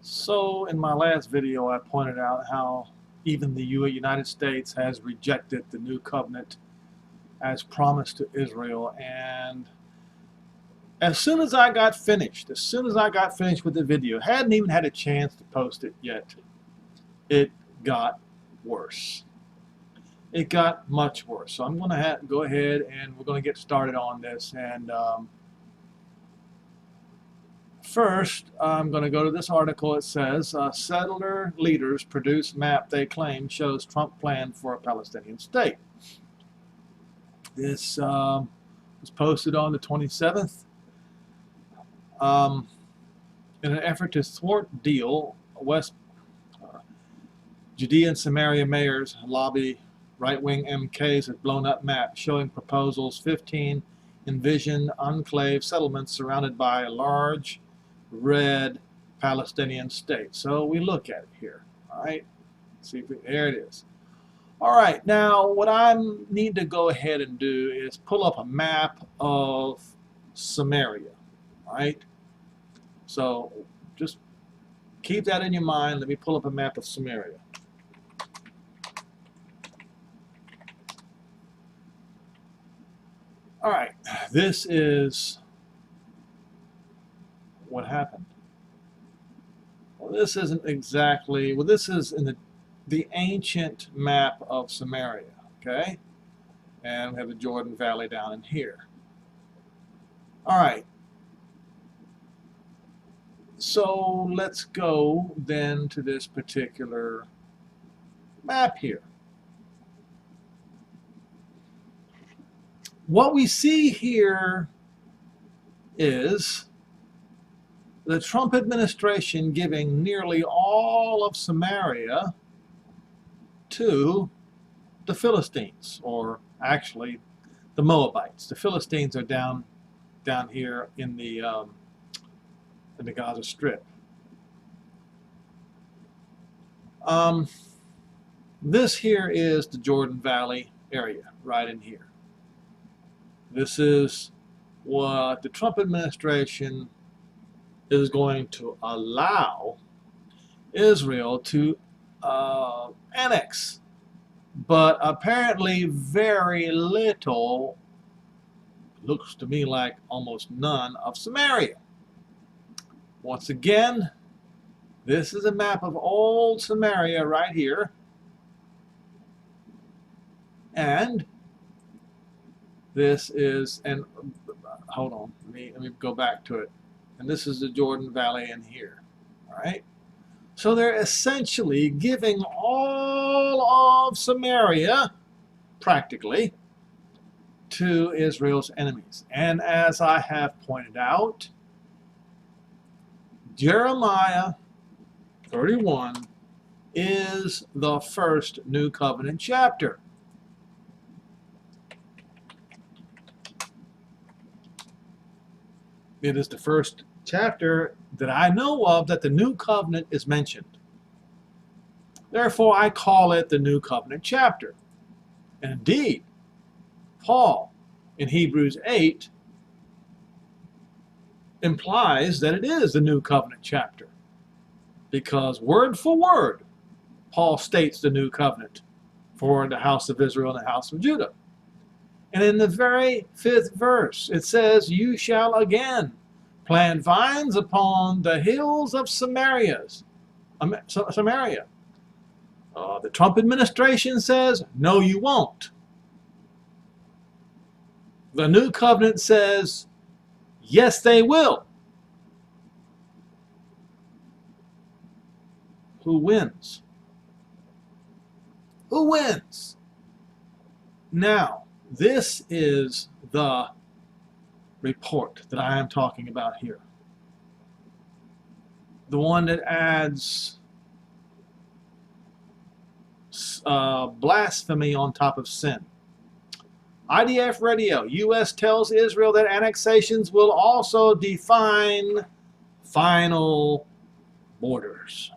So in my last video, I pointed out how even the United States has rejected the new covenant as promised to Israel. And as soon as I got finished with the video, hadn't even had a chance to post it yet, it got worse. It got much worse. So I'm going to go ahead and we're going to get started on this. And first, I'm going to go to this article. It says, settler leaders produce map they claim shows Trump plan for a Palestinian state. This was posted on the 27th. In an effort to thwart deal, West Judea and Samaria mayors lobby right-wing MKs have blown up maps showing proposals 15 envision enclave settlements surrounded by a large red Palestinian state. So we look at it here. All right. See if there it is. All right. Now what I need to go ahead and do is pull up a map of Samaria. All right. So just keep that in your mind. Let me pull up a map of Samaria. All right. This is what happened. Well, this isn't exactly, well, this is in the ancient map of Samaria, okay? And we have the Jordan Valley down in here. All right. So let's go then to this particular map here. What we see here is the Trump administration giving nearly all of Samaria to the Philistines, or actually the Moabites. The Philistines are down here in the Gaza Strip. This here is the Jordan Valley area, right in here. This is what the Trump administration is going to allow Israel to annex, but apparently very little, looks to me like almost none, of Samaria. Once again, this is a map of old Samaria right here, and this is, and hold on, let me go back to it. And this is the Jordan Valley in here. All right. So they're essentially giving all of Samaria, practically, to Israel's enemies. And as I have pointed out, Jeremiah 31 is the first New Covenant chapter. It is the first chapter that I know of that the New Covenant is mentioned. Therefore, I call it the New Covenant chapter. And indeed, Paul in Hebrews 8 implies that it is the New Covenant chapter, because word for word, Paul states the New Covenant for the house of Israel and the house of Judah. And in the very 5th verse, it says, "You shall again plant vines upon the hills of Samaria." The Trump administration says, no, you won't. The New Covenant says, yes, they will. Who wins? Who wins? Now, this is the report that I am talking about here. The one that adds blasphemy on top of sin. IDF Radio, U.S. tells Israel that annexations will also define final borders.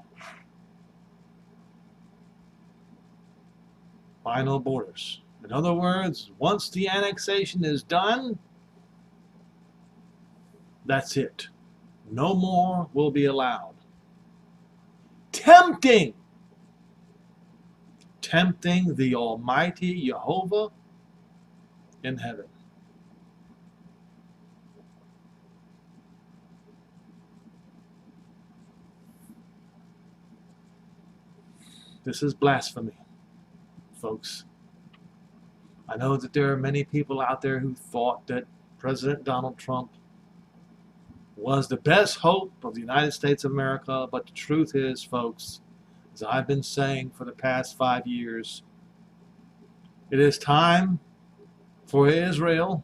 Final borders. In other words, once the annexation is done, that's it. No more will be allowed. tempting the Almighty Jehovah in heaven. This is blasphemy, folks. I know that there are many people out there who thought that President Donald Trump was the best hope of the United States of America, but the truth is, folks, as I've been saying for the past 5 years, it is time for Israel,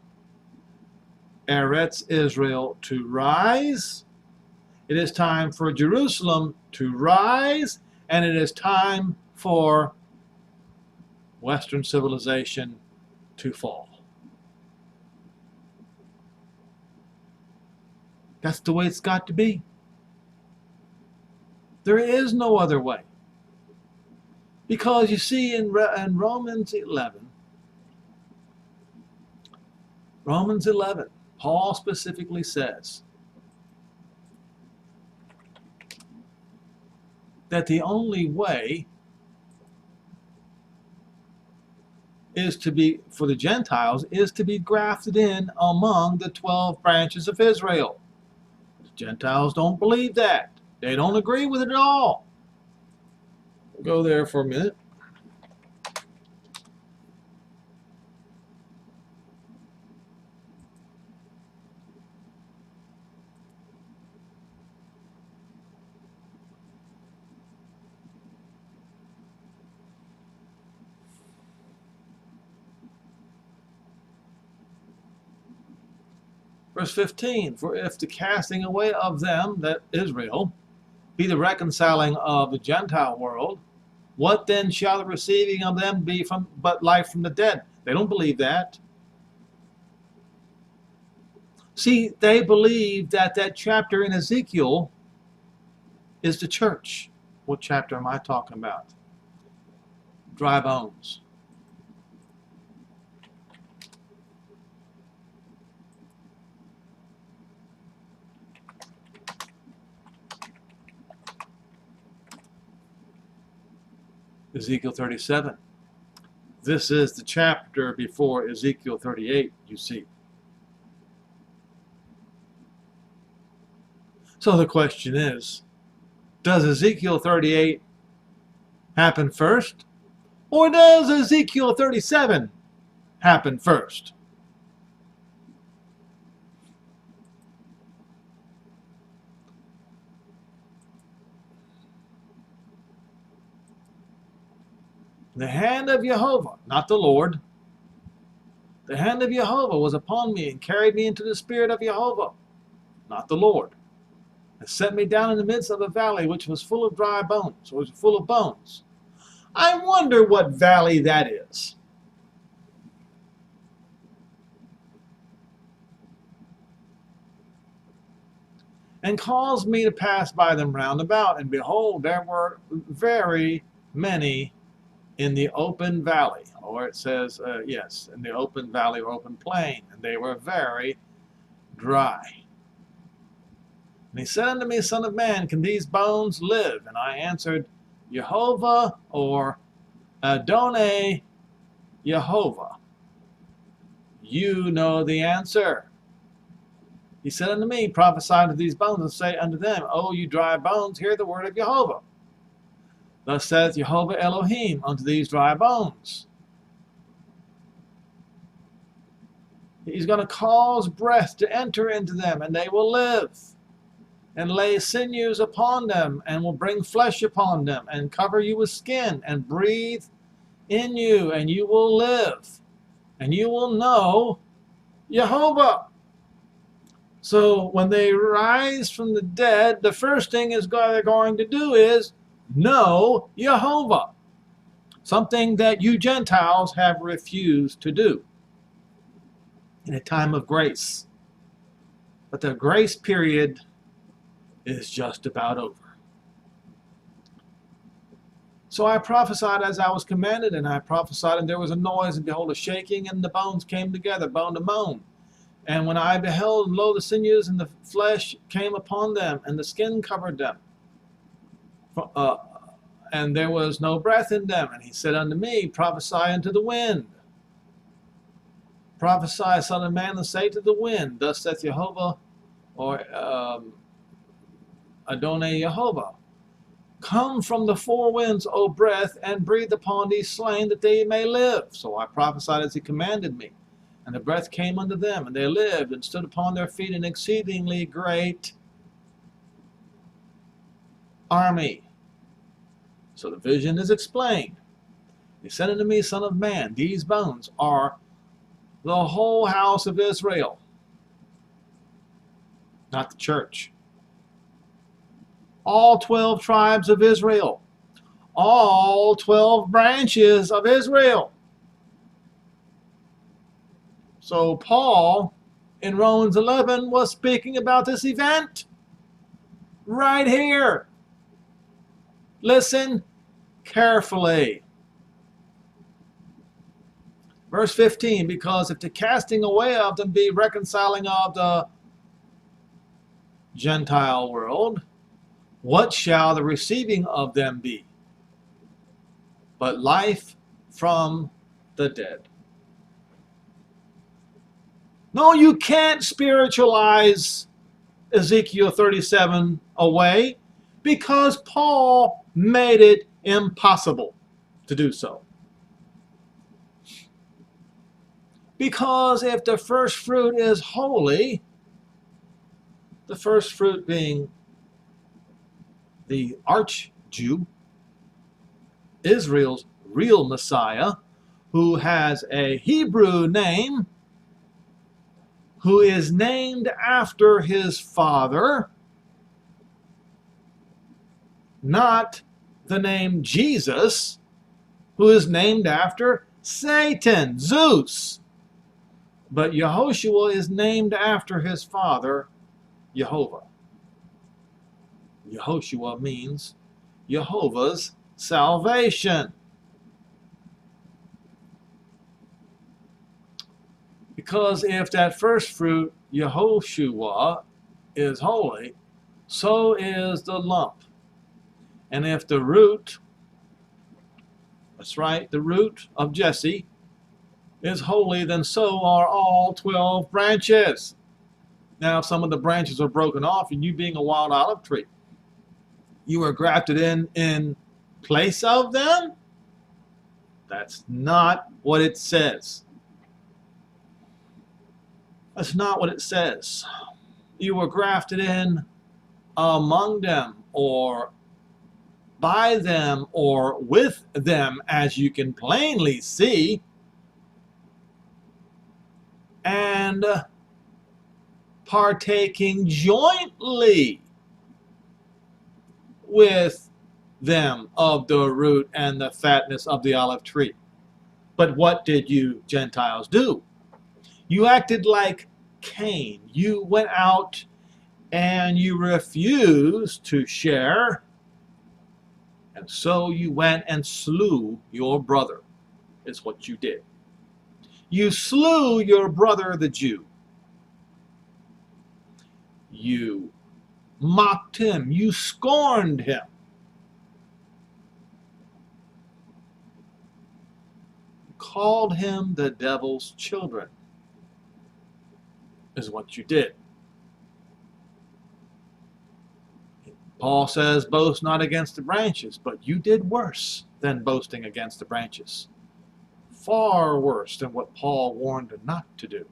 Eretz Israel, to rise. It is time for Jerusalem to rise, and it is time for Western civilization to fall. That's the way it's got to be. There is no other way. Because you see in Romans 11, Paul specifically says that the only way is to be, for the Gentiles, is to be grafted in among the 12 branches of Israel. The Gentiles don't believe that. They don't agree with it at all. We'll go there for a minute. Verse 15, for if the casting away of them, that Israel, be the reconciling of the Gentile world, what then shall the receiving of them be from but life from the dead? They don't believe that. See, they believe that that chapter in Ezekiel is the church. What chapter am I talking about? Dry bones. Ezekiel 37. This is the chapter before Ezekiel 38, you see. So the question is, does Ezekiel 38 happen first? Or does Ezekiel 37 happen first? The hand of Jehovah, not the Lord. The hand of Jehovah was upon me and carried me into the spirit of Jehovah, not the Lord, and set me down in the midst of a valley which was full of dry bones, or was full of bones. I wonder what valley that is. And caused me to pass by them round about, and behold, there were very many in the open valley, or it says, yes, in the open valley or open plain, and they were very dry. And he said unto me, Son of man, can these bones live? And I answered, Jehovah, or Adonai Jehovah, you know the answer. He said unto me, prophesy to these bones, and say unto them, O you dry bones, hear the word of Jehovah. Thus saith Jehovah Elohim unto these dry bones. He's going to cause breath to enter into them, and they will live, and lay sinews upon them, and will bring flesh upon them, and cover you with skin, and breathe in you, and you will live, and you will know Jehovah. So when they rise from the dead, the first thing they're going to do is know Jehovah, something that you Gentiles have refused to do in a time of grace. But the grace period is just about over. So I prophesied as I was commanded, and I prophesied, and there was a noise, and behold, a shaking, and the bones came together, bone to bone. And when I beheld, lo, the sinews and the flesh came upon them, and the skin covered them. uh, and there was no breath in them. And he said unto me, prophesy unto the wind. Prophesy, son of man, and say to the wind, thus saith Jehovah, or Adonai Jehovah, come from the four winds, O breath, and breathe upon these slain, that they may live. So I prophesied as he commanded me. And the breath came unto them, and they lived, and stood upon their feet, an exceedingly great army. So the vision is explained. He said unto me, son of man, these bones are the whole house of Israel, not the church. All 12 tribes of Israel, all 12 branches of Israel. So Paul in Romans 11 was speaking about this event right here. Listen carefully. Verse 15, because if the casting away of them be reconciling of the Gentile world, what shall the receiving of them be? But life from the dead. No, you can't spiritualize Ezekiel 37 away, because Paul made it impossible to do so. Because if the first fruit is holy, the first fruit being the arch-Jew, Israel's real Messiah, who has a Hebrew name, who is named after his father, not the name Jesus, who is named after Satan, Zeus. But Yehoshua is named after his father, Jehovah. Yehoshua means Jehovah's salvation. Because if that first fruit, Yehoshua, is holy, so is the lump. And if the root, that's right, the root of Jesse is holy, then so are all 12 branches. Now, if some of the branches are broken off, and you being a wild olive tree, you are grafted in place of them, that's not what it says. That's not what it says. You were grafted in among them, or by them, or with them, as you can plainly see, and partaking jointly with them of the root and the fatness of the olive tree. But what did you Gentiles do? You acted like Cain. You went out and you refused to share, and so you went and slew your brother, is what you did. You slew your brother the Jew. You mocked him. You scorned him. You called him the devil's children, is what you did. Paul says, boast not against the branches, but you did worse than boasting against the branches. Far worse than what Paul warned not to do.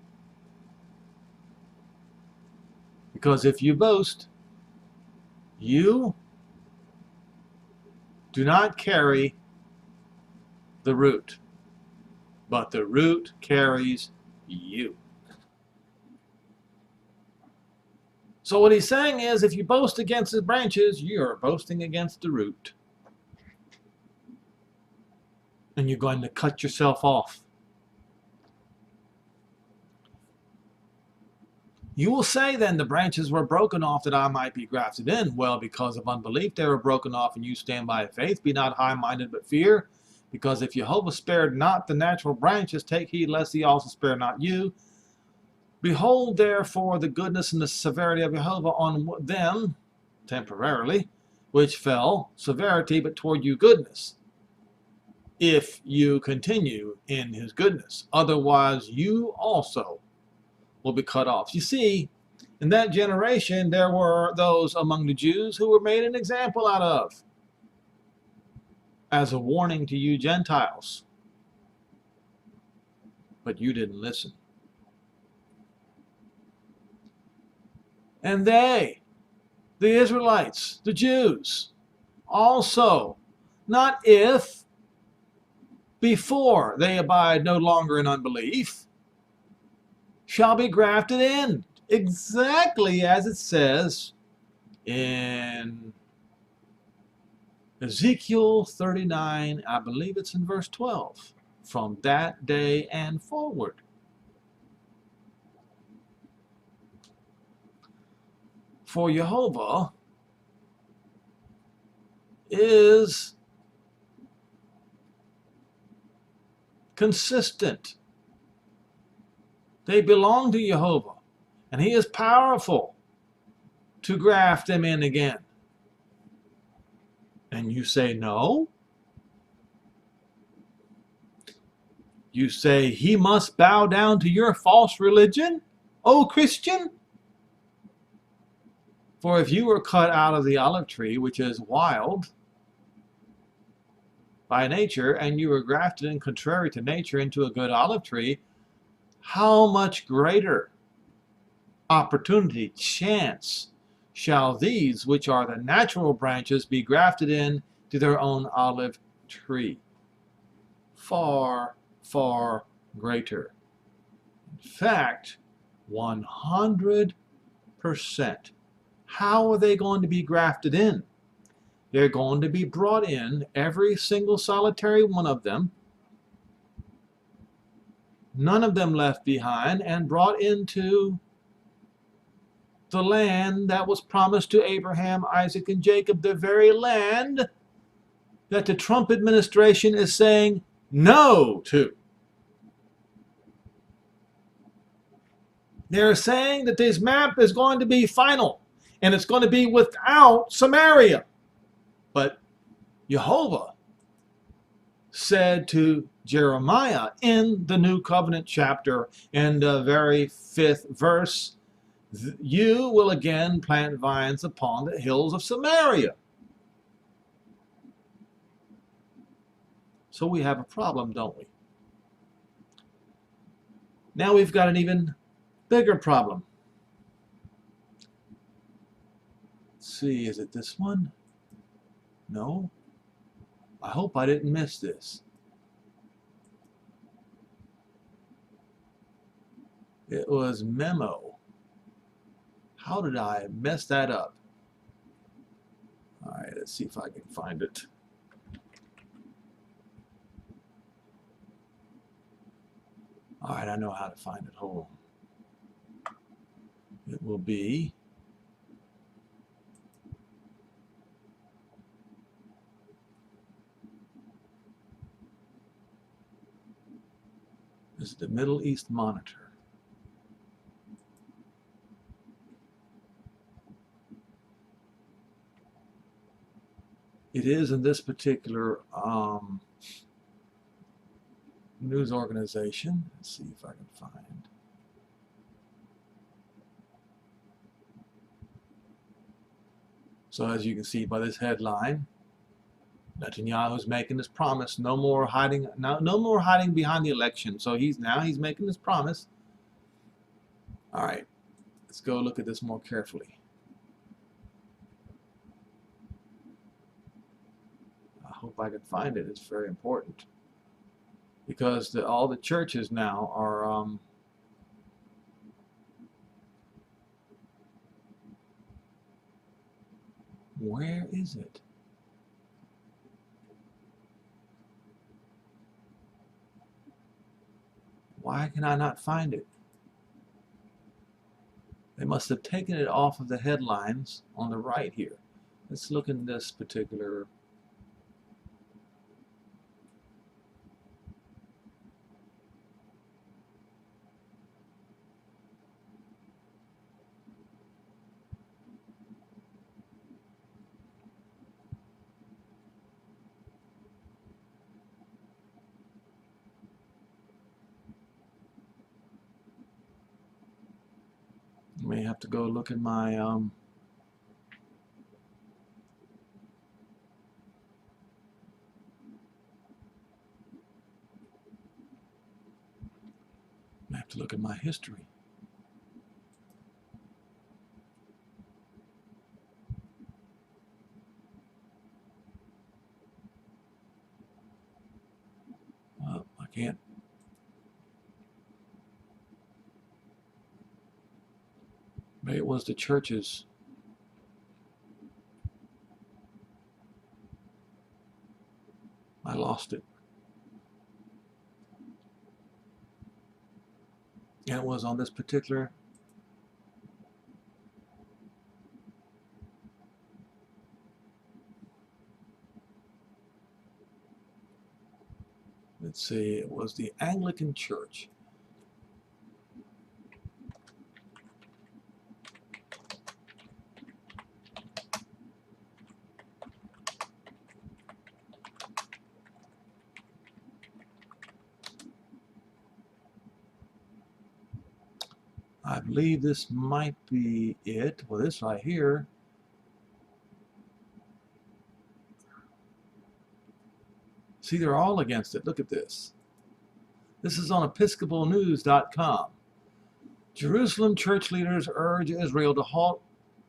Because if you boast, you do not carry the root, but the root carries you. So what he's saying is, if you boast against the branches, you're boasting against the root. And you're going to cut yourself off. You will say then, the branches were broken off that I might be grafted in. Well, because of unbelief they were broken off, and you stand by faith. Be not high-minded, but fear. Because if Jehovah spared not the natural branches, take heed lest he also spare not you. Behold, therefore, the goodness and the severity of Jehovah on them, temporarily, which fell severity, but toward you goodness, if you continue in his goodness. Otherwise, you also will be cut off. You see, in that generation, there were those among the Jews who were made an example out of, as a warning to you Gentiles. But you didn't listen. And they, the Israelites, the Jews, also, not if, before they abide no longer in unbelief, shall be grafted in, exactly as it says in Ezekiel 39, I believe it's in verse 12, from that day and forward. For Jehovah is consistent. They belong to Jehovah, and he is powerful to graft them in again. And you say no? You say he must bow down to your false religion, O Christian? For if you were cut out of the olive tree, which is wild by nature, and you were grafted in contrary to nature into a good olive tree, how much greater opportunity, chance, shall these, which are the natural branches, be grafted in to their own olive tree? Far, far greater. In fact, 100%. How are they going to be grafted in? They're going to be brought in, every single solitary one of them, none of them left behind, and brought into the land that was promised to Abraham, Isaac, and Jacob, the very land that the Trump administration is saying no to. They're saying that this map is going to be final, and it's going to be without Samaria. But Jehovah said to Jeremiah in the New Covenant chapter, in the very 5th verse, you will again plant vines upon the hills of Samaria. So we have a problem, don't we? Now we've got an even bigger problem. Let's see, is it this one? No? I hope I didn't miss this. It was memo. How did I mess that up? All right, let's see if I can find it. All right, I know how to find it. Hold on. It will be this is the Middle East Monitor. It is in this particular news organization. Let's see if I can find. So as you can see by this headline, Netanyahu's making this promise: no more hiding, no more hiding behind the election. So he's making this promise. All right, let's go look at this more carefully. I hope I can find it. It's very important, because all the churches now are where is it? Why can I not find it? They must have taken it off of the headlines on the right here. Let's look in this particular. may have to go look in my I have to look at my history. I can't. Maybe it was the churches. I lost it. And it was on this particular. Let's see, it was the Anglican Church. I believe this might be it. Well, this right here. See, they're all against it. Look at this. This is on episcopalnews.com. Jerusalem church leaders urge Israel to halt,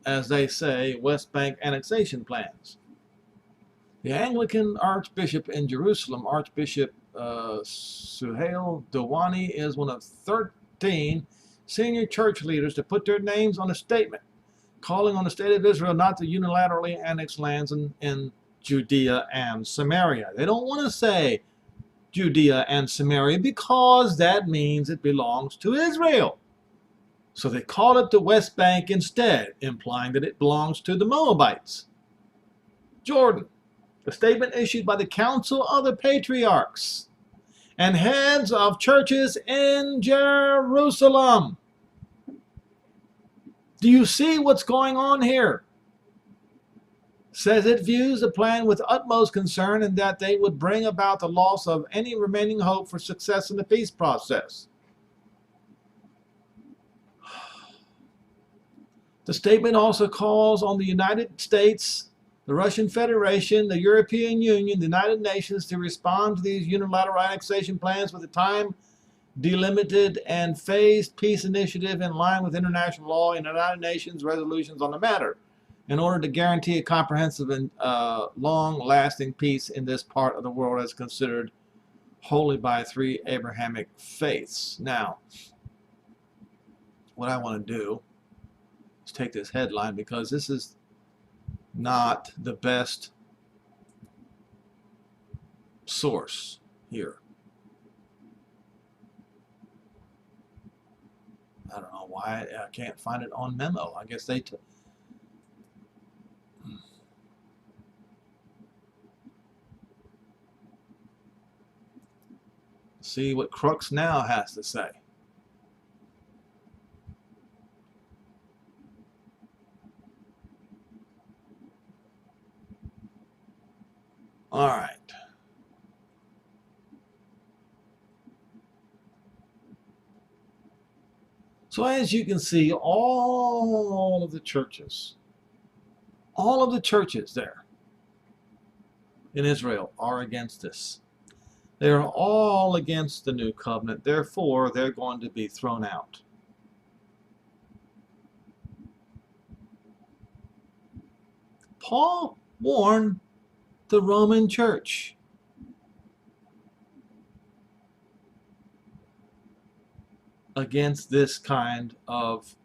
as they say, West Bank annexation plans. The Anglican Archbishop in Jerusalem, Archbishop Suhail Dawani, is one of 13 senior church leaders to put their names on a statement calling on the state of Israel not to unilaterally annex lands in Judea and Samaria. They don't want to say Judea and Samaria because that means it belongs to Israel. So they call it the West Bank instead, implying that it belongs to the Moabites. Jordan, a statement issued by the Council of the Patriarchs and heads of churches in Jerusalem. Do you see what's going on here? Says it views the plan with utmost concern and that they would bring about the loss of any remaining hope for success in the peace process. The statement also calls on the United States, the Russian Federation, the European Union, the United Nations to respond to these unilateral annexation plans with a time delimited and phased peace initiative in line with international law and United Nations resolutions on the matter in order to guarantee a comprehensive and long-lasting peace in this part of the world as considered holy by three Abrahamic faiths. Now, what I want to do is take this headline because this is not the best source here. I don't know why I can't find it on Memo. I guess they see what Crux Now has to say. All right. So as you can see, all of the churches there in Israel are against this. They're all against the new covenant. Therefore, they're going to be thrown out. Paul warned the Roman church. Against this kind of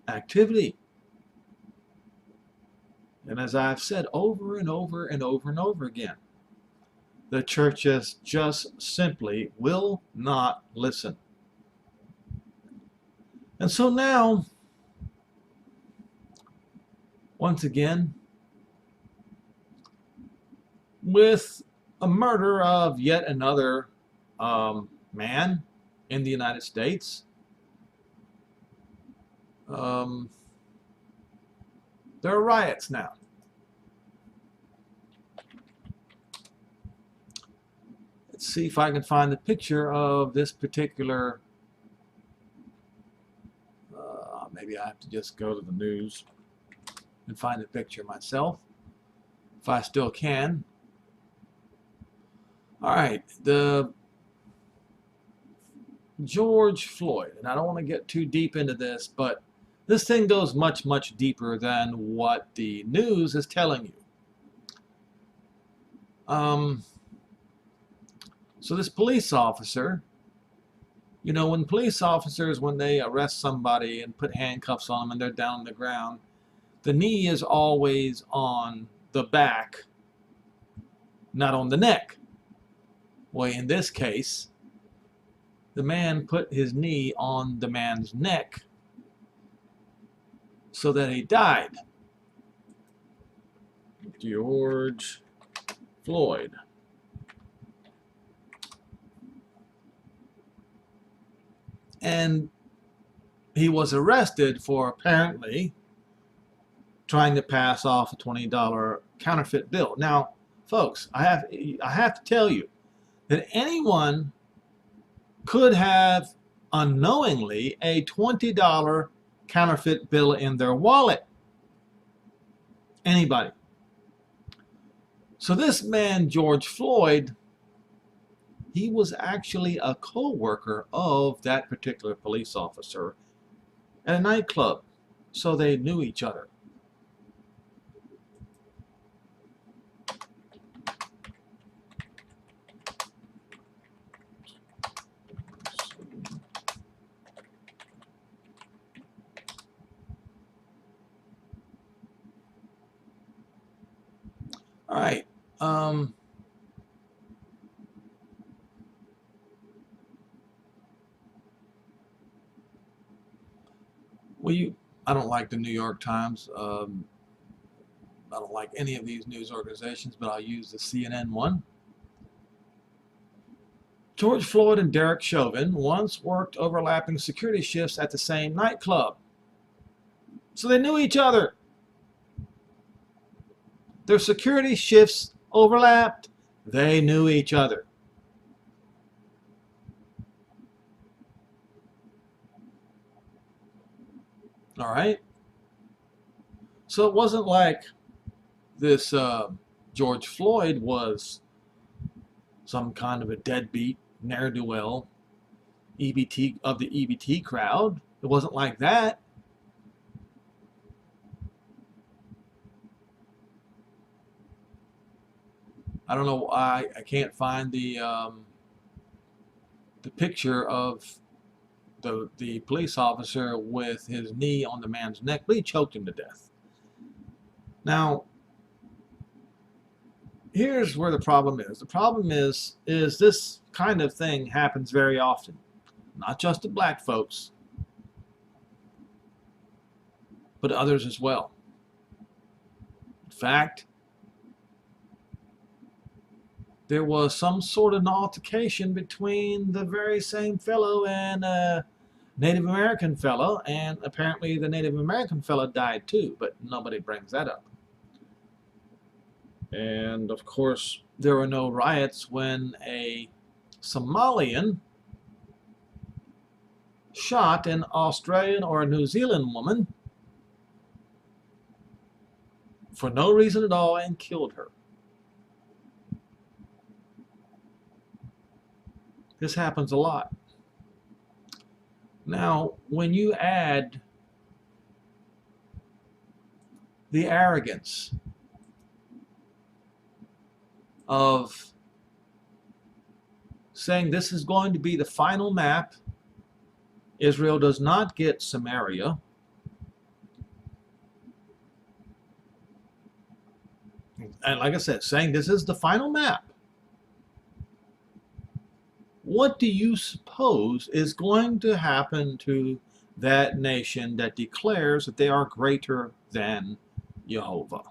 activity. And as I've said over and over and over and over again, the churches just simply will not listen. And so now, once again, with a murder of yet another man in the United States, there are riots now. Let's see if I can find the picture of this particular, maybe I to just go to the news and find the picture myself, if I still can. All right, the George Floyd, and I don't want to get too deep into this, but this thing goes much, much deeper than what the news is telling you. So this police officer, you know, when police officers, when they arrest somebody and put handcuffs on them and they're down on the ground, the knee is always on the back, not on the neck. Well, in this case, the man put his knee on the man's neck so that he died. George Floyd. And he was arrested for apparently trying to pass off a $20 counterfeit bill. Now, folks, I have to tell you that anyone could have unknowingly a $20 counterfeit bill in their wallet. Anybody. So this man, George Floyd, he was actually a co-worker of that particular police officer at a nightclub. So they knew each other. All right. I don't like the New York Times. I don't like any of these news organizations, but I'll use the CNN one. George Floyd and Derek Chauvin once worked overlapping security shifts at the same nightclub. So they knew each other. Their security shifts overlapped. They knew each other. All right. So it wasn't like this George Floyd was some kind of a deadbeat, ne'er-do-well EBT of the EBT crowd. It wasn't like that. I don't know why I can't find the picture of the police officer with his knee on the man's neck, but he choked him to death. Now, here's where the problem is. The problem is this kind of thing happens very often, not just to black folks, but to others as well. In fact, there was some sort of altercation between the very same fellow and a Native American fellow, and apparently the Native American fellow died too, but nobody brings that up. And of course, there were no riots when a Somalian shot an Australian or a New Zealand woman for no reason at all and killed her. This happens a lot. Now, when you add the arrogance of saying this is going to be the final map, Israel does not get Samaria, and like I said, saying this is the final map, what do you suppose is going to happen to that nation that declares that they are greater than Jehovah?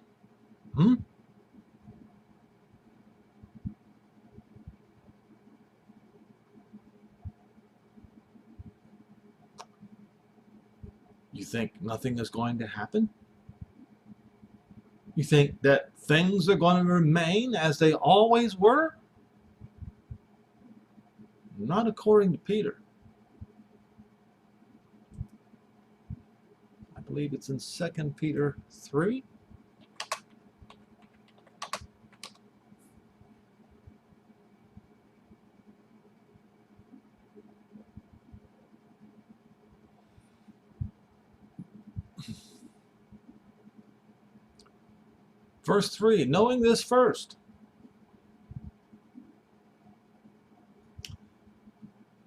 You think nothing is going to happen? You think that things are going to remain as they always were? Not according to Peter. I believe it's in 2 Peter 3. Verse 3, knowing this first,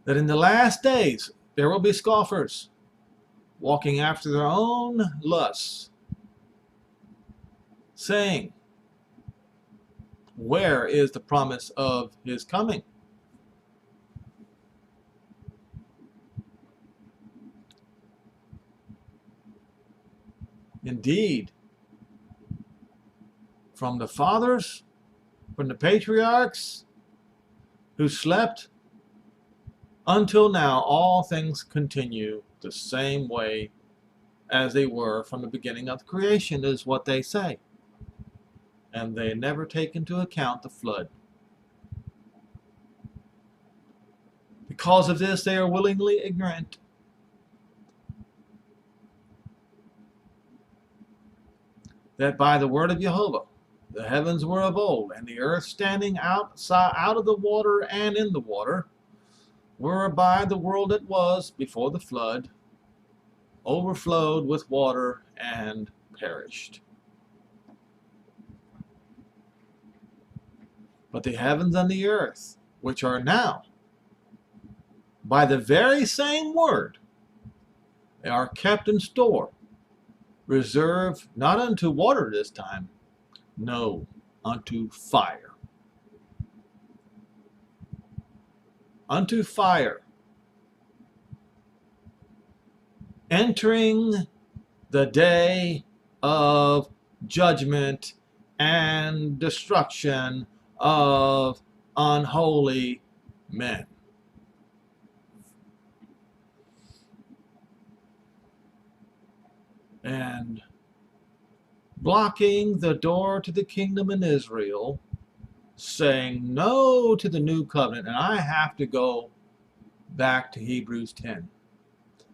that in the last days there will be scoffers, walking after their own lusts, saying, where is the promise of his coming? Indeed, from the fathers, from the patriarchs who slept until now, all things continue the same way as they were from the beginning of the creation, is what they say. And they never take into account the flood. Because of this, they are willingly ignorant. That by the word of Jehovah, the heavens were of old, and the earth standing out of the water and in the water, whereby the world it was before the flood, overflowed with water and perished. But the heavens and the earth, which are now, by the very same word, they are kept in store, reserved not unto water this time, no, unto fire. Unto fire. Entering the day of judgment and destruction of unholy men. And blocking the door to the kingdom in Israel, saying no to the new covenant. And I have to go back to Hebrews 10.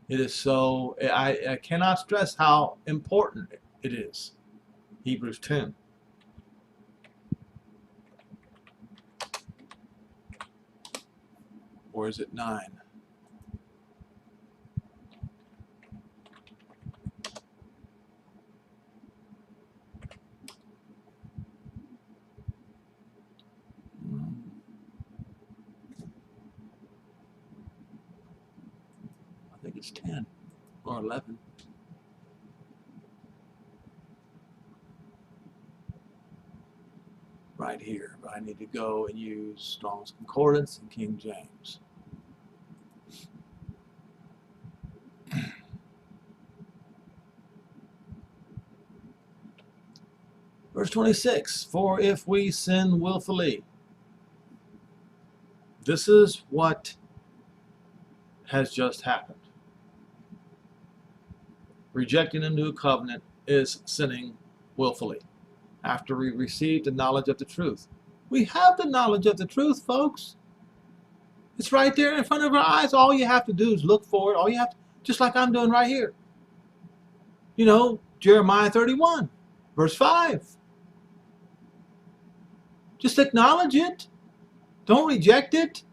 It is so, I cannot stress how important it is. Hebrews 10. Or is it 9? I think it's 10 or 11. Right here, but I need to go and use Strong's Concordance and King James. Verse 26, for if we sin willfully. This is what has just happened. Rejecting a new covenant is sinning willfully after we received the knowledge of the truth. We have the knowledge of the truth, folks. It's right there in front of our eyes. All you have to do is look for it. All you have to, just like I'm doing right here. You know, Jeremiah 31, verse 5. Just acknowledge it. Don't reject it.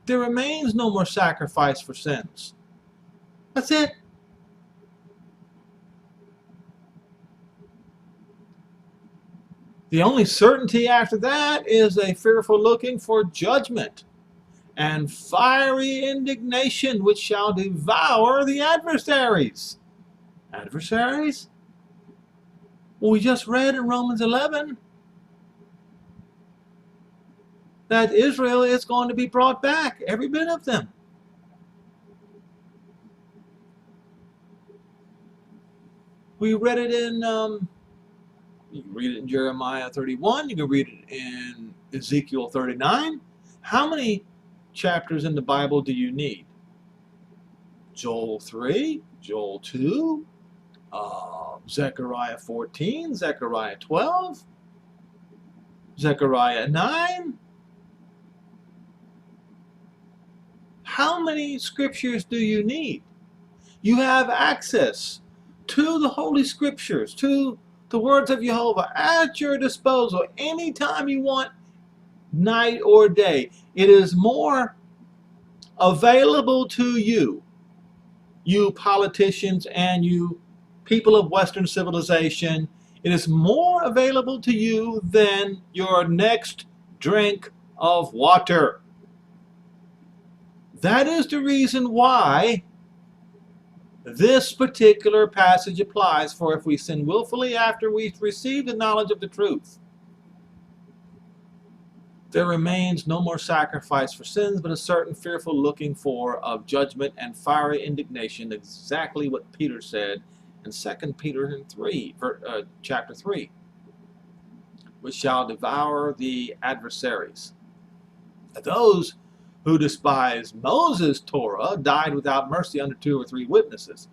There remains no more sacrifice for sins. That's it. The only certainty after that is a fearful looking for judgment and fiery indignation which shall devour the adversaries. Adversaries? Well, we just read in Romans 11 that Israel is going to be brought back, every bit of them. We read it in, you can read it in Jeremiah 31, you can read it in Ezekiel 39. How many chapters in the Bible do you need? Joel 3, Joel 2, Zechariah 14, Zechariah 12, Zechariah 9. How many scriptures do you need? You have access to the Holy Scriptures, to the words of Jehovah at your disposal anytime you want, night or day. It is more available to you, you politicians and you people of Western civilization. It is more available to you than your next drink of water. That is the reason why this particular passage applies. For if we sin willfully after we've received the knowledge of the truth, there remains no more sacrifice for sins, but a certain fearful looking for of judgment and fiery indignation, exactly what Peter said in 2 Peter 3, chapter 3, which shall devour the adversaries. Those who despise Moses' Torah died without mercy under 2 or 3 witnesses.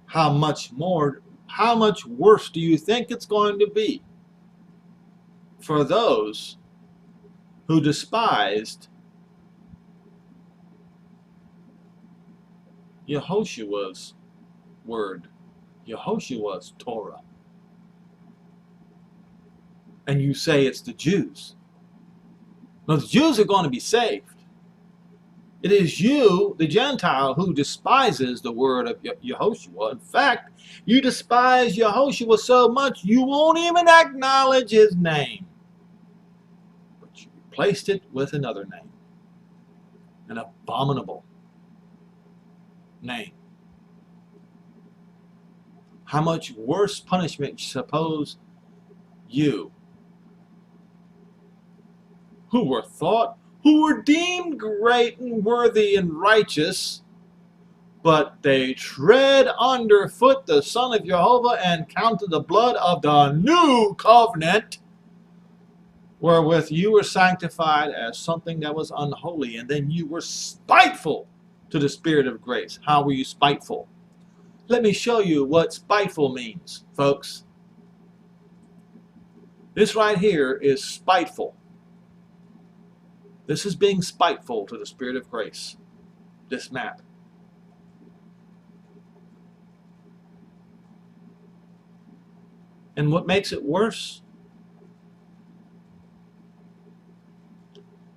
How much worse do you think it's going to be for those who despised Yehoshua's word, Yehoshua's Torah? And you say it's the Jews. No, the Jews are going to be saved. It is you, the Gentile, who despises the word of Yehoshua. In fact, you despise Yehoshua so much you won't even acknowledge his name. But you replaced it with another name. An abominable name. How much worse punishment suppose you, who were deemed great and worthy and righteous, but they tread underfoot the Son of Jehovah and counted the blood of the new covenant, wherewith you were sanctified, as something that was unholy, and then you were spiteful to the Spirit of grace. How were you spiteful? Let me show you what spiteful means, folks. This right here is spiteful. This is being spiteful to the Spirit of grace, this map. And what makes it worse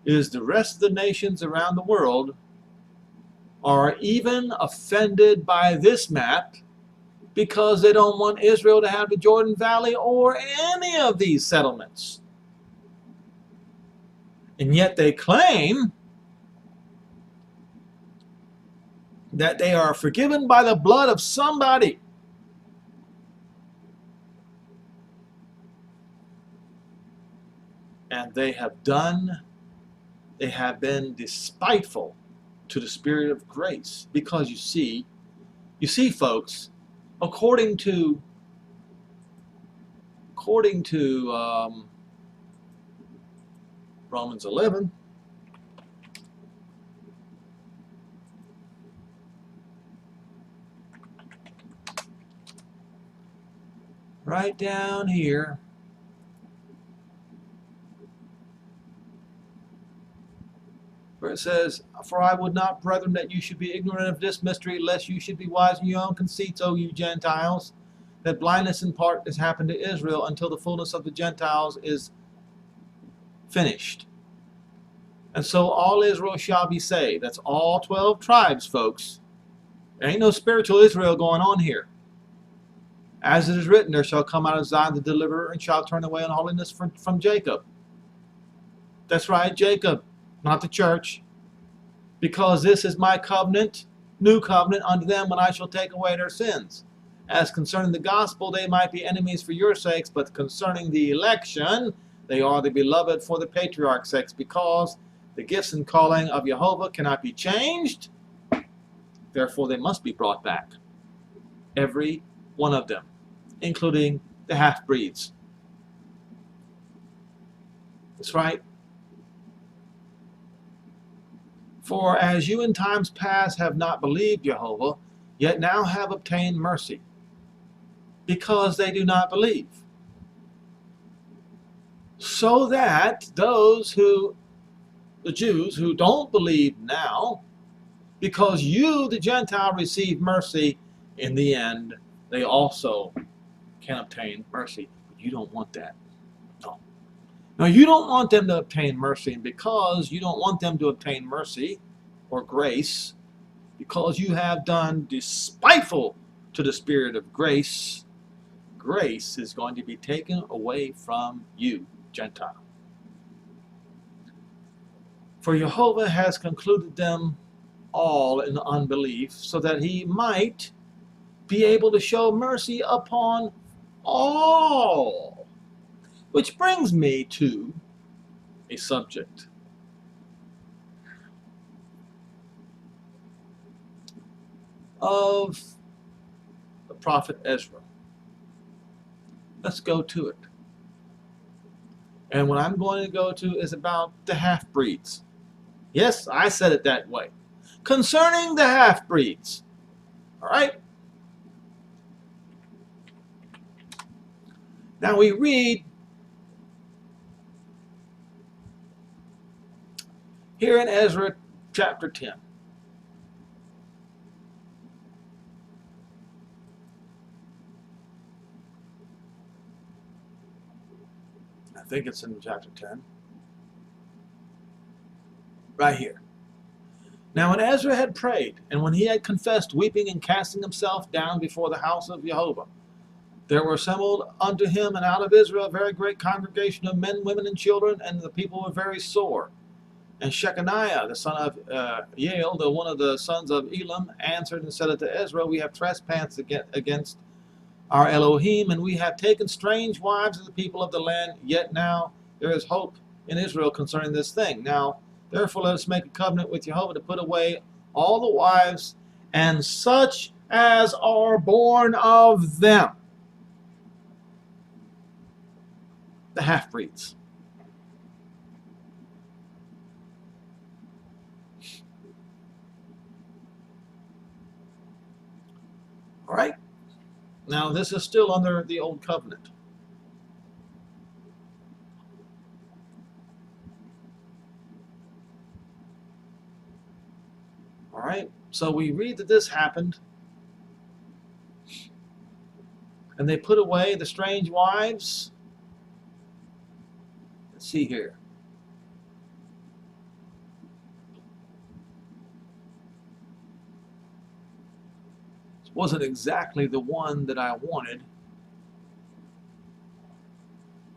is the rest of the nations around the world are even offended by this map because they don't want Israel to have the Jordan Valley or any of these settlements. And yet they claim that they are forgiven by the blood of somebody. And they have been despiteful to the Spirit of grace. Because you see folks, according to Romans 11, right down here, where it says, "For I would not, brethren, that you should be ignorant of this mystery, lest you should be wise in your own conceits, O you Gentiles, that blindness in part has happened to Israel until the fullness of the Gentiles is finished. And so all Israel shall be saved." That's all 12 tribes, folks. There ain't no spiritual Israel going on here. "As it is written, there shall come out of Zion the deliverer, and shall turn away unholiness from Jacob." That's right, Jacob, not the church. "Because this is my covenant, new covenant unto them, when I shall take away their sins. As concerning the gospel, they might be enemies for your sakes, but concerning the election, they are the beloved for the patriarch's sakes, because the gifts and calling of Jehovah cannot be changed. Therefore they must be brought back. Every one of them, including the half-breeds." That's right. "For as you in times past have not believed Jehovah, yet now have obtained mercy, because they do not believe. So that those the Jews who don't believe now, because you, the Gentile, receive mercy in the end, they also can obtain mercy. But you don't want that. No. No, you don't want them to obtain mercy. And because you don't want them to obtain mercy or grace, because you have done despiteful to the Spirit of grace, grace is going to be taken away from you, Gentile. For Jehovah has concluded them all in unbelief, so that he might be able to show mercy upon all. Which brings me to a subject. Of the prophet Ezra. Let's go to it. And what I'm going to go to is about the half-breeds. Yes, I said it that way. Concerning the half-breeds. All right? Now we read here in Ezra chapter 10. I think it's in chapter 10. Right here. Now when Ezra had prayed, and when he had confessed, weeping and casting himself down before the house of Jehovah, there were assembled unto him and out of Israel a very great congregation of men, women, and children, and the people were very sore. And Shechaniah, the son of Yael, one of the sons of Elam, answered and said unto Ezra, we have trespassed against our Elohim, and we have taken strange wives of the people of the land, yet now there is hope in Israel concerning this thing. Now, therefore, let us make a covenant with Jehovah to put away all the wives and such as are born of them. The half-breeds. All right? Now, this is still under the Old Covenant. All right? So we read that this happened. And they put away the strange wives. Let's see here. It wasn't exactly the one that I wanted.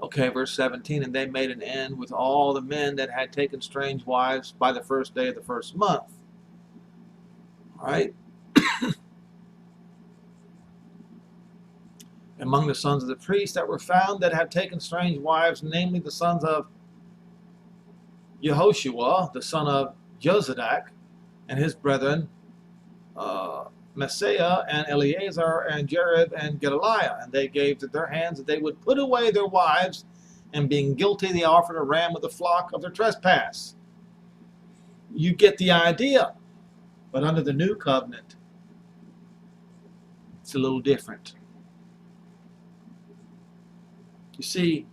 Okay, verse 17, and they made an end with all the men that had taken strange wives by the first day of the first month. All right? Among the sons of the priests that were found that had taken strange wives, namely the sons of Yehoshua, the son of Jozadak, and his brethren, Messiah and Eleazar and Jarib and Gedaliah, and they gave to their hands that they would put away their wives, and being guilty they offered a ram with a flock of their trespass. You get the idea. But under the new covenant, it's a little different. You see,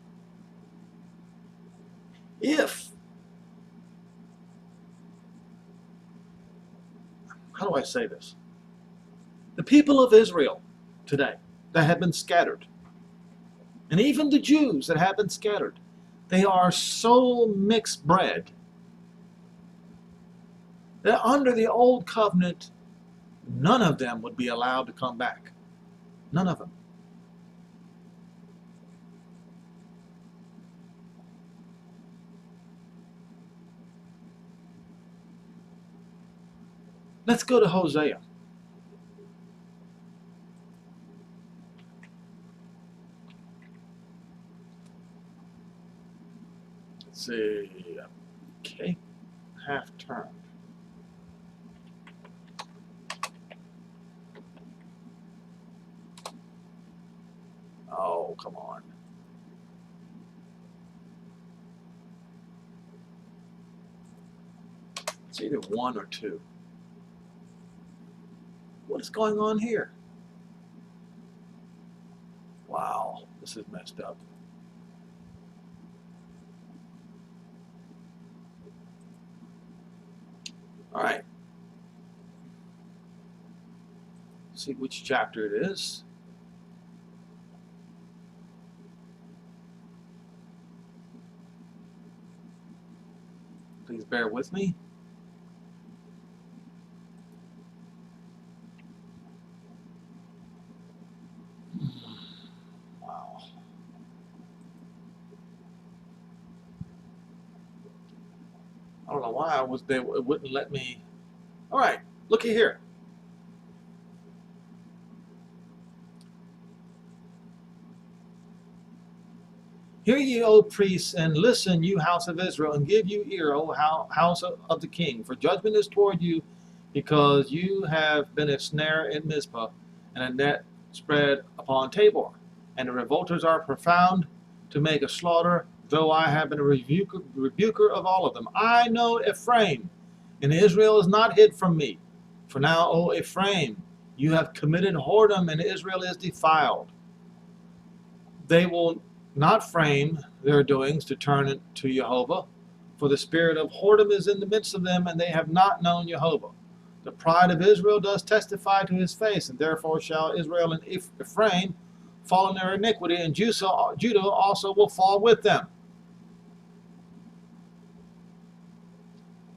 how do I say this? The people of Israel today that have been scattered, and even the Jews that have been scattered, they are so mixed bred that under the old covenant, none of them would be allowed to come back. None of them. Let's go to Hosea. Let's see. Okay. Half turn. Oh, come on. It's either 1 or 2. What is going on here? Wow, this is messed up. All right. See which chapter it is. Please bear with me. Wow. I don't know why it wouldn't let me. All right, looky here. Hear ye, O priests, and listen, you house of Israel, and give you ear, O house of the king. For judgment is toward you, because you have been a snare in Mizpah, and a net spread upon Tabor. And the revolters are profound to make a slaughter, though I have been a rebuker of all of them. I know Ephraim, and Israel is not hid from me. For now, O Ephraim, you have committed whoredom, and Israel is defiled. They will not frame their doings to turn it to Jehovah, for the spirit of whoredom is in the midst of them, and they have not known Jehovah. The pride of Israel does testify to his face, and therefore shall Israel and Ephraim fall in their iniquity, and Judah also will fall with them.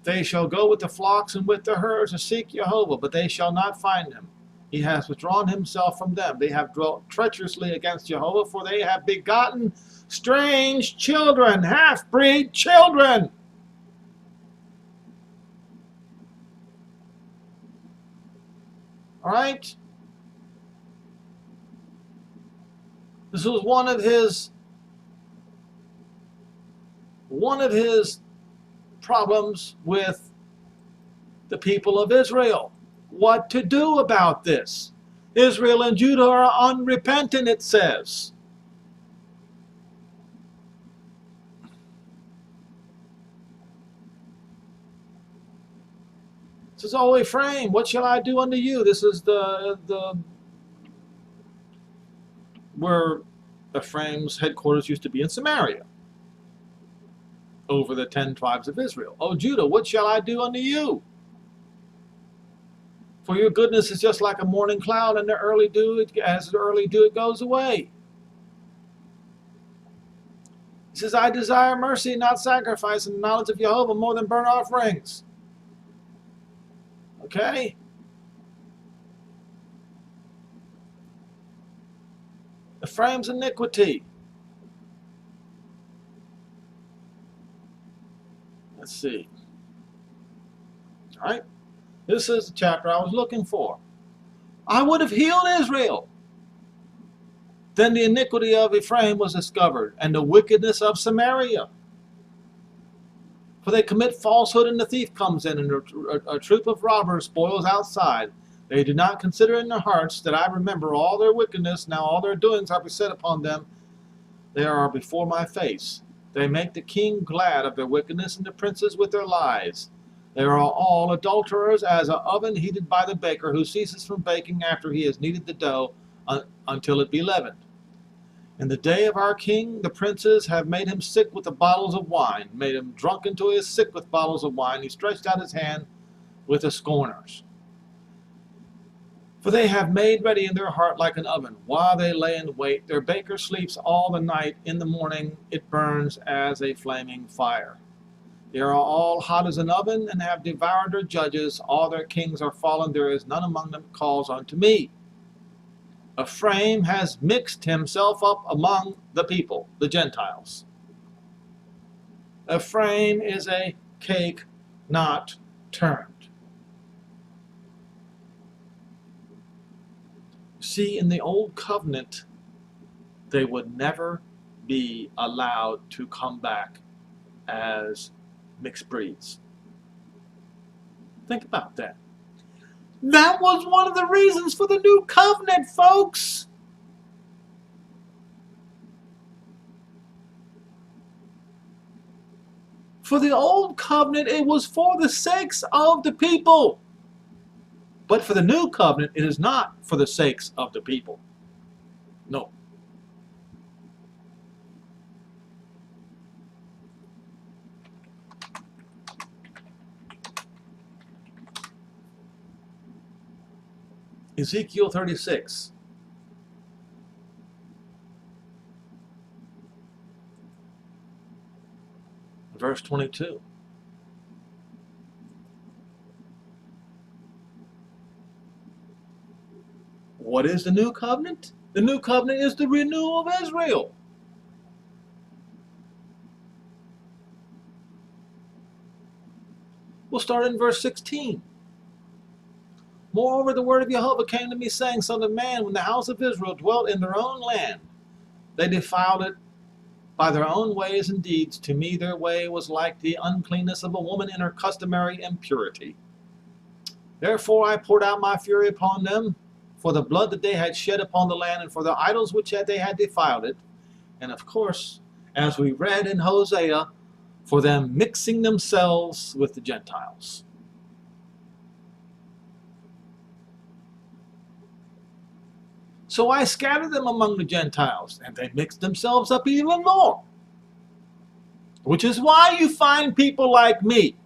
They shall go with the flocks and with the herds to seek Jehovah, but they shall not find him. He has withdrawn himself from them. They have dwelt treacherously against Jehovah, for they have begotten strange children, half-breed children. All right? This was one of his problems with the people of Israel. What to do about this? Israel and Judah are unrepentant, it says. It says, O Ephraim, what shall I do unto you? This is where Ephraim's headquarters used to be in Samaria, over the 10 tribes of Israel. O Judah, what shall I do unto you? For your goodness is just like a morning cloud, and as the early dew it goes away. He says, I desire mercy, not sacrifice, and the knowledge of Jehovah more than burnt offerings. Okay? Ephraim's iniquity. Let's see. All right? This is the chapter I was looking for. I would have healed Israel. Then the iniquity of Ephraim was discovered, and the wickedness of Samaria. For they commit falsehood, and the thief comes in, and a troop of robbers spoils outside. They do not consider in their hearts that I remember all their wickedness. Now all their doings are beset upon them. They are before my face. They make the king glad of their wickedness, and the princes with their lies. They are all adulterers, as an oven heated by the baker, who ceases from baking after he has kneaded the dough until it be leavened. In the day of our king, the princes have made him sick with the bottles of wine, made him drunk until he is sick with bottles of wine. He stretched out his hand with the scorners. For they have made ready in their heart like an oven, while they lay in wait. Their baker sleeps all the night. In the morning it burns as a flaming fire. They are all hot as an oven, and have devoured their judges. All their kings are fallen. There is none among them calls unto me. Ephraim has mixed himself up among the people, the Gentiles. Ephraim is a cake not turned. See, in the old covenant, they would never be allowed to come back as mixed breeds. Think about that. That was one of the reasons for the new covenant, folks. For the old covenant, it was for the sakes of the people. But for the new covenant, it is not for the sakes of the people. No. Ezekiel 36. Verse 22. What is the new covenant? The new covenant is the renewal of Israel. We'll start in verse 16. Moreover, the word of Jehovah came to me, saying, Son of man, when the house of Israel dwelt in their own land, they defiled it by their own ways and deeds. To me their way was like the uncleanness of a woman in her customary impurity. Therefore I poured out my fury upon them, for the blood that they had shed upon the land, and for the idols which they had defiled it. And of course, as we read in Hosea, for them mixing themselves with the Gentiles. So I scattered them among the Gentiles, and they mixed themselves up even more. Which is why you find people like me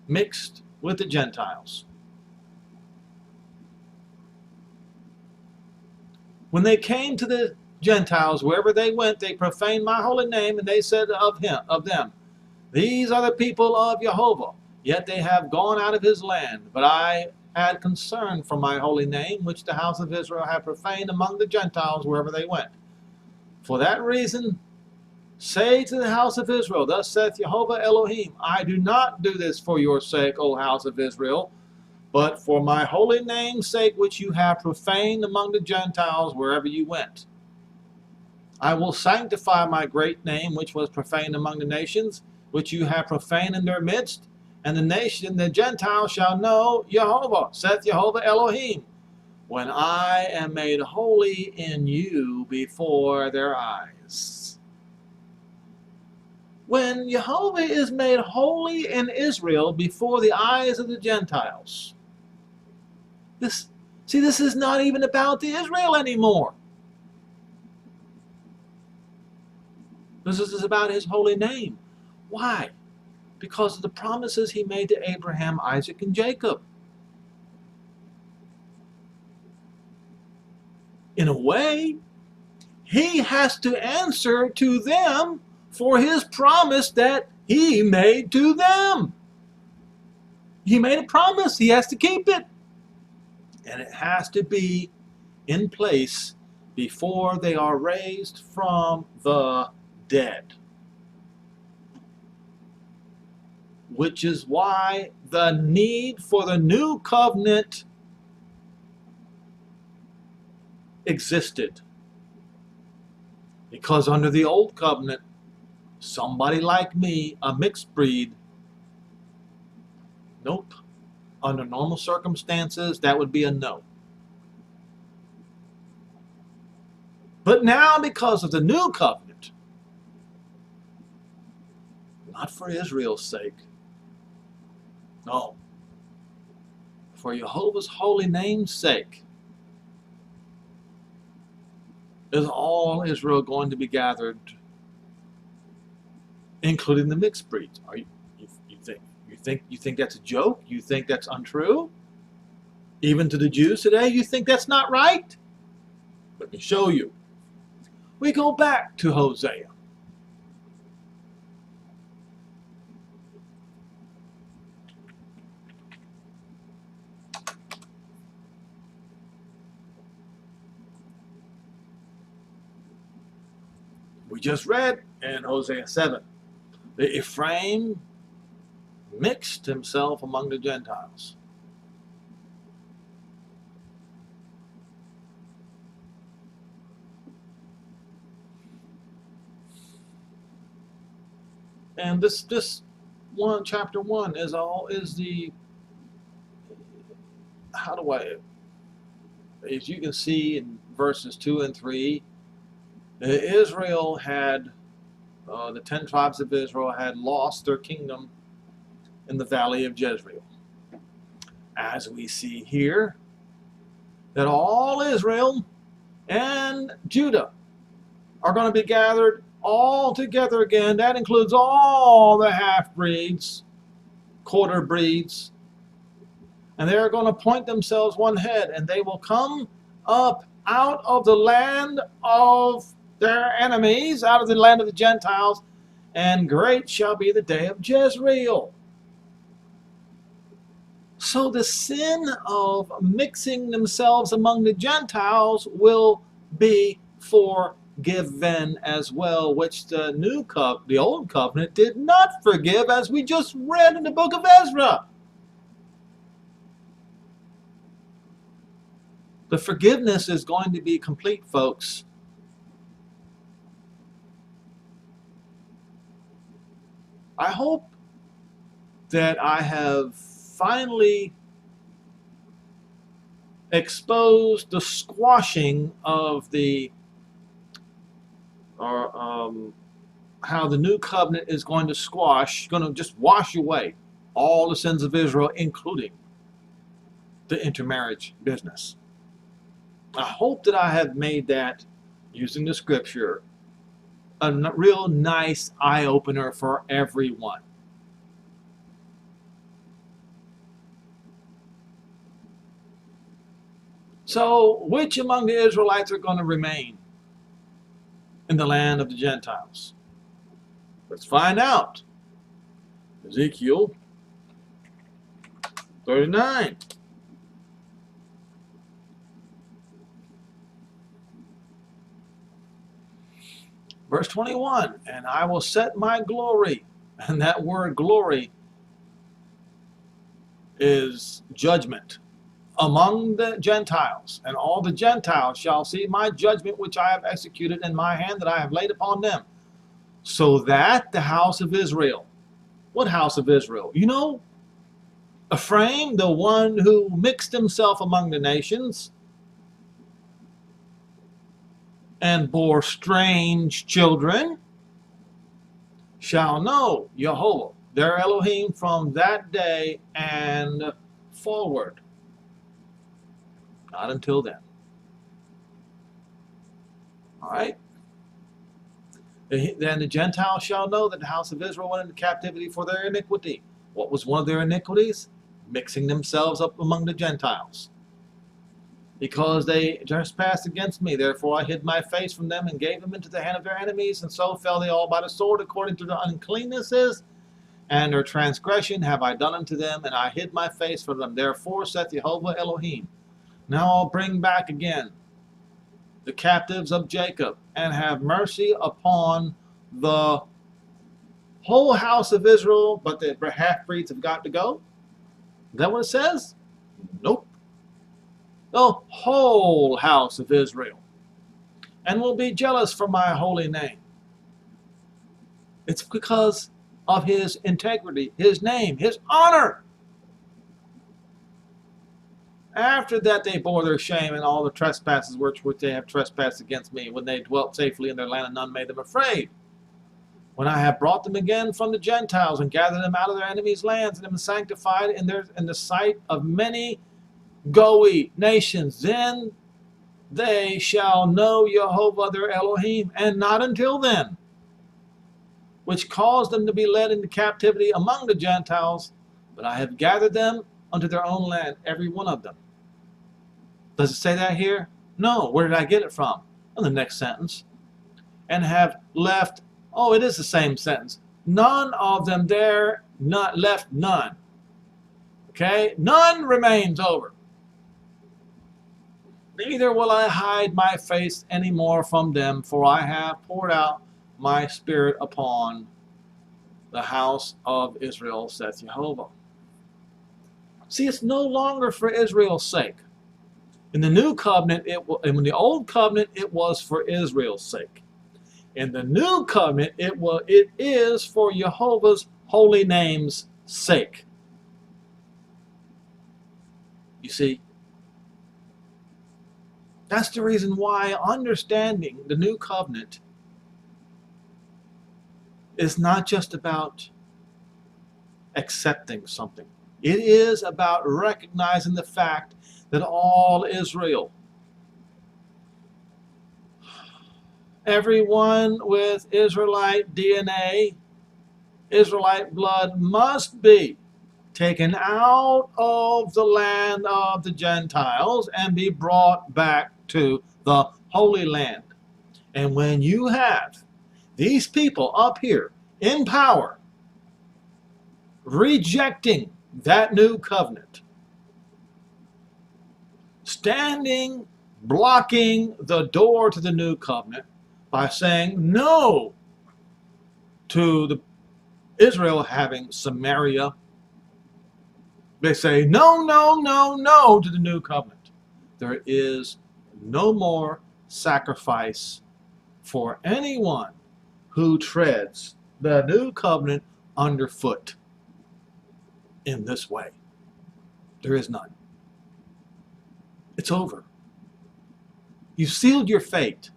mixed with the Gentiles. When they came to the Gentiles, wherever they went, they profaned my holy name, and they said of them, These are the people of Jehovah, yet they have gone out of his land. But I had concern for my holy name, which the house of Israel had profaned among the Gentiles wherever they went. For that reason, say to the house of Israel, Thus saith Jehovah Elohim, I do not do this for your sake, O house of Israel, but for my holy name's sake, which you have profaned among the Gentiles wherever you went. I will sanctify my great name, which was profaned among the nations, which you have profaned in their midst, and the Gentiles shall know Jehovah, saith Jehovah Elohim, when I am made holy in you before their eyes. When Jehovah is made holy in Israel before the eyes of the Gentiles, this is not even about the Israel anymore. This is about his holy name. Why? Because of the promises he made to Abraham, Isaac, and Jacob. In a way, he has to answer to them for his promise that he made to them. He made a promise. He has to keep it. And it has to be in place before they are raised from the dead. Which is why the need for the new covenant existed. Because under the old covenant, somebody like me, a mixed breed, nope. Under normal circumstances, that would be a no. But now, because of the new covenant, not for Israel's sake, no, for Jehovah's holy name's sake, is all Israel going to be gathered, including the mixed breeds. You think that's a joke? You think that's untrue? Even to the Jews today, you think that's not right? Let me show you. We go back to Hosea. We just read in Hosea 7 that Ephraim mixed himself among the Gentiles. And this chapter 1 is the, as you can see in verses 2 and 3, Israel had, the 10 tribes of Israel had lost their kingdom in the valley of Jezreel. As we see here, that all Israel and Judah are going to be gathered all together again. That includes all the half-breeds, quarter breeds, and they are going to point themselves one head, and they will come up out of the land of their enemies, out of the land of the Gentiles, and great shall be the day of Jezreel. So the sin of mixing themselves among the Gentiles will be forgiven as well, which the old covenant did not forgive, as we just read in the book of Ezra. The forgiveness is going to be complete, folks. I hope that I have finally exposed the squashing of how the new covenant is going to just wash away all the sins of Israel, including the intermarriage business. I hope that I have made that, using the scripture, a real nice eye-opener for everyone. So, which among the Israelites are going to remain in the land of the Gentiles? Let's find out. Ezekiel 39. Verse 21, and I will set my glory, and that word glory is judgment, among the Gentiles, and all the Gentiles shall see my judgment which I have executed in my hand that I have laid upon them. So that the house of Israel, what house of Israel? You know, Ephraim, the one who mixed himself among the nations and bore strange children, shall know Jehovah, their Elohim, from that day and forward. Not until then. All right? Then the Gentiles shall know that the house of Israel went into captivity for their iniquity. What was one of their iniquities? Mixing themselves up among the Gentiles. Because they trespassed against me, therefore I hid my face from them and gave them into the hand of their enemies, and so fell they all by the sword according to their uncleannesses and their transgression have I done unto them, and I hid my face from them. Therefore saith Jehovah Elohim, now I'll bring back again the captives of Jacob, and have mercy upon the whole house of Israel, but the half-breeds have got to go. Is that what it says? Nope. The whole house of Israel, and will be jealous for my holy name. It's because of his integrity, his name, his honor. After that they bore their shame and all the trespasses which they have trespassed against me, when they dwelt safely in their land and none made them afraid. When I have brought them again from the Gentiles and gathered them out of their enemies' lands and them sanctified in the sight of many Goy nations, then they shall know Jehovah their Elohim, and not until then, which caused them to be led into captivity among the Gentiles, but I have gathered them unto their own land, every one of them. Does it say that here? No. Where did I get it from? In the next sentence. And have left, oh, it is the same sentence. None of them there, not left none. Okay? None remains over. Neither will I hide my face any more from them, for I have poured out my spirit upon the house of Israel, saith Jehovah. See, it's no longer for Israel's sake. In the new covenant, in the old covenant, it was for Israel's sake. In the new covenant, it is for Jehovah's holy name's sake. You see, that's the reason why understanding the new covenant is not just about accepting something. It is about recognizing the fact that all Israel, everyone with Israelite DNA, Israelite blood, must be taken out of the land of the Gentiles and be brought back to the Holy Land. And when you have these people up here in power rejecting that new covenant, standing, blocking the door to the new covenant by saying no to Israel having Samaria. They say no, no, no, no to the new covenant. There is no more sacrifice for anyone who treads the new covenant underfoot in this way. There is none. It's over. You sealed your fate.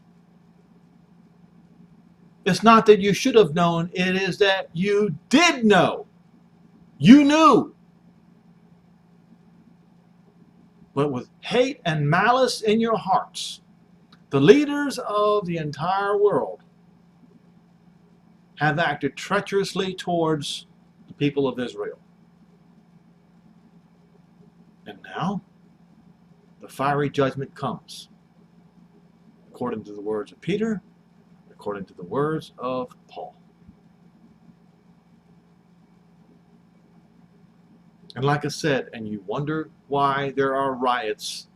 It's not that you should have known, it is that you did know. You knew. But with hate and malice in your hearts, the leaders of the entire world have acted treacherously towards the people of Israel. And now, the fiery judgment comes, according to the words of Peter, according to the words of Paul. And like I said, and you wonder why there are riots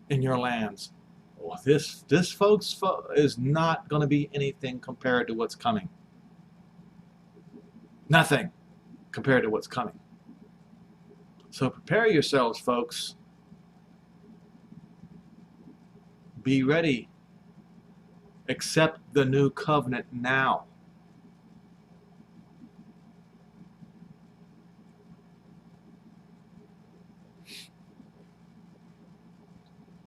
in your lands. Well, this folks, is not going to be anything compared to what's coming. Nothing compared to what's coming. So prepare yourselves, folks. Be ready. Accept the new covenant now.